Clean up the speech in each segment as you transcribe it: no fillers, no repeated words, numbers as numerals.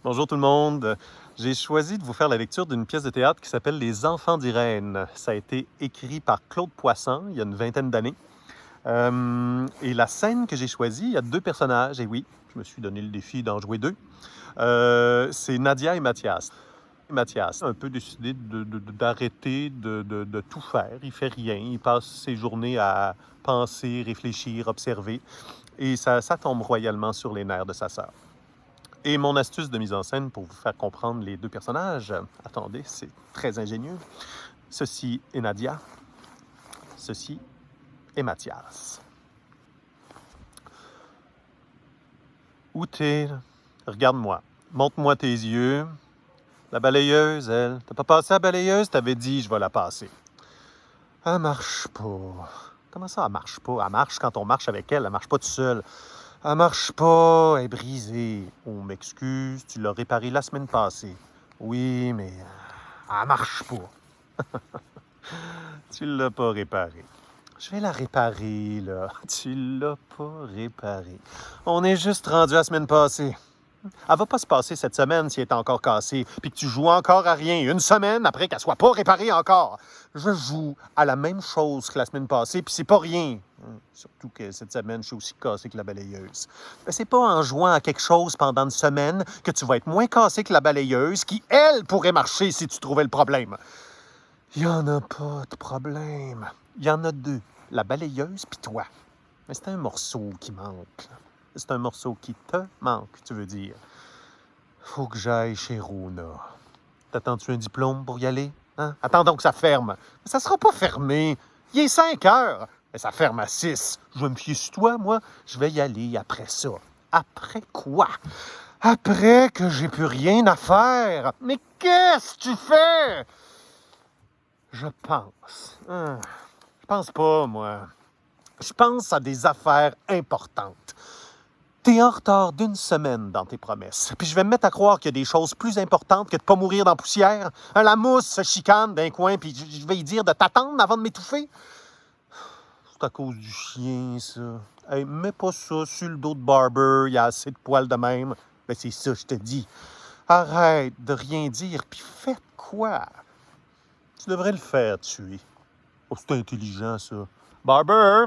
Bonjour tout le monde. J'ai choisi de vous faire la lecture d'une pièce de théâtre qui s'appelle Les Enfants d'Irène. Ça a été écrit par Claude Poisson il y a une vingtaine d'années. Et la scène que j'ai choisie, il y a deux personnages, et oui, je me suis donné le défi d'en jouer deux. C'est Nadia et Mathias. Mathias a un peu décidé d'arrêter de tout faire. Il fait rien. Il passe ses journées à penser, réfléchir, observer. Et ça tombe royalement sur les nerfs de sa sœur. Et mon astuce de mise en scène pour vous faire comprendre les deux personnages, attendez, c'est très ingénieux. Ceci est Nadia, ceci est Mathias. Où t'es? Regarde-moi, montre-moi tes yeux. La balayeuse, elle, t'as pas passé la balayeuse? T'avais dit, je vais la passer. Elle marche pas. Comment ça, elle marche pas? Elle marche quand on marche avec elle, elle marche pas toute seule. Elle marche pas, elle est brisée. On m'excuse, tu l'as réparée la semaine passée. Oui, mais elle marche pas. Tu l'as pas réparée. Je vais la réparer, là. Tu l'as pas réparée. On est juste rendu la semaine passée. Elle va pas se passer cette semaine si elle est encore cassée, puis que tu joues encore à rien une semaine après qu'elle soit pas réparée encore. Je joue à la même chose que la semaine passée, puis c'est pas rien. Surtout que cette semaine, je suis aussi cassé que la balayeuse. Mais c'est pas en jouant à quelque chose pendant une semaine que tu vas être moins cassé que la balayeuse, qui, elle, pourrait marcher si tu trouvais le problème. Il y en a pas de problème. Il y en a deux. La balayeuse puis toi. Mais c'est un morceau qui manque. C'est un morceau qui te manque, tu veux dire. Faut que j'aille chez Rona. T'attends-tu un diplôme pour y aller? Hein? Attends donc que ça ferme. Mais ça sera pas fermé. Il est 5 heures. Mais ça ferme à 6. Je vais me fier sur toi, moi. Je vais y aller après ça. Après quoi? Après que j'ai plus rien à faire. Mais qu'est-ce que tu fais? Je pense. Je pense pas, moi. Je pense à des affaires importantes. T'es en retard d'une semaine dans tes promesses. Puis je vais me mettre à croire qu'il y a des choses plus importantes que de pas mourir dans la poussière. La mousse se chicane d'un coin, puis je vais y dire de t'attendre avant de m'étouffer. C'est à cause du chien, ça. Hey, mets pas ça sur le dos de Barber, il y a assez de poils de même. Ben c'est ça, je te dis. Arrête de rien dire, puis faites quoi? Tu devrais le faire tuer. Oh, c'est intelligent, ça. Barber!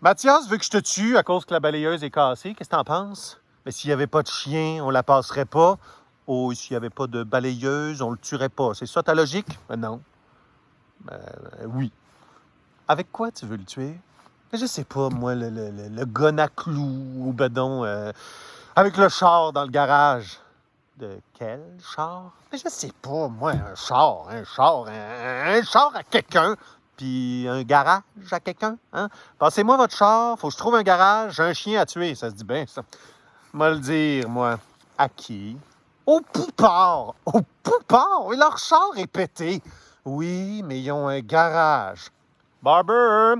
Mathias veut que je te tue à cause que la balayeuse est cassée. Qu'est-ce que t'en penses? Mais s'il n'y avait pas de chien, on la passerait pas. Oh, s'il n'y avait pas de balayeuse, on le tuerait pas. C'est ça ta logique? Non. Oui. Avec quoi tu veux le tuer? Je sais pas, moi, le gun à clous ou bedon avec le char dans le garage. De quel char? Mais je sais pas, moi, un char à quelqu'un. Puis un garage à quelqu'un, hein? Passez-moi votre char, faut que je trouve un garage, j'ai un chien à tuer, ça se dit bien, ça. Moi le dire, moi. À qui? Au Poupard! Au Poupard! Et leur char est pété. Oui, mais ils ont un garage. Barber,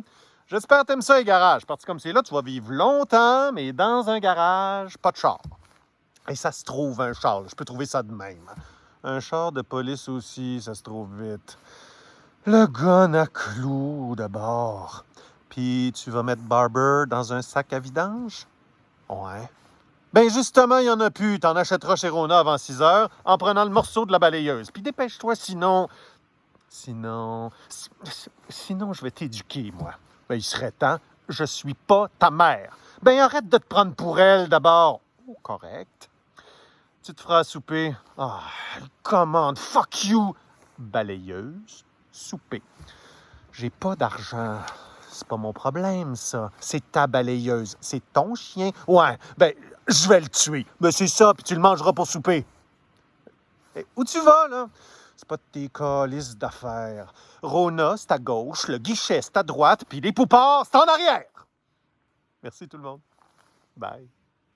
j'espère que t'aimes ça, les garages. Parti comme c'est là, tu vas vivre longtemps, mais dans un garage, pas de char. Et ça se trouve, un char. Je peux trouver ça de même. Un char de police aussi, ça se trouve vite. Le gun à clous, d'abord. Puis tu vas mettre Barber dans un sac à vidange? Ouais. Ben justement, il n'y en a plus. T'en achèteras chez Rona avant 6 heures en prenant le morceau de la balayeuse. Puis dépêche-toi, sinon, je vais t'éduquer, moi. Ben, il serait temps. Je suis pas ta mère. Ben, arrête de te prendre pour elle, d'abord. Oh, correct. Tu te feras souper. Ah, commande. Fuck you. Balayeuse. Souper. J'ai pas d'argent. C'est pas mon problème, ça. C'est ta balayeuse. C'est ton chien. Ouais, ben, je vais le tuer. Ben, c'est ça, puis tu le mangeras pour souper. Et où tu vas, là? C'est pas de tes calices d'affaires. Rona, c'est à gauche, le guichet, c'est à droite, puis les poupards, c'est en arrière. Merci tout le monde. Bye.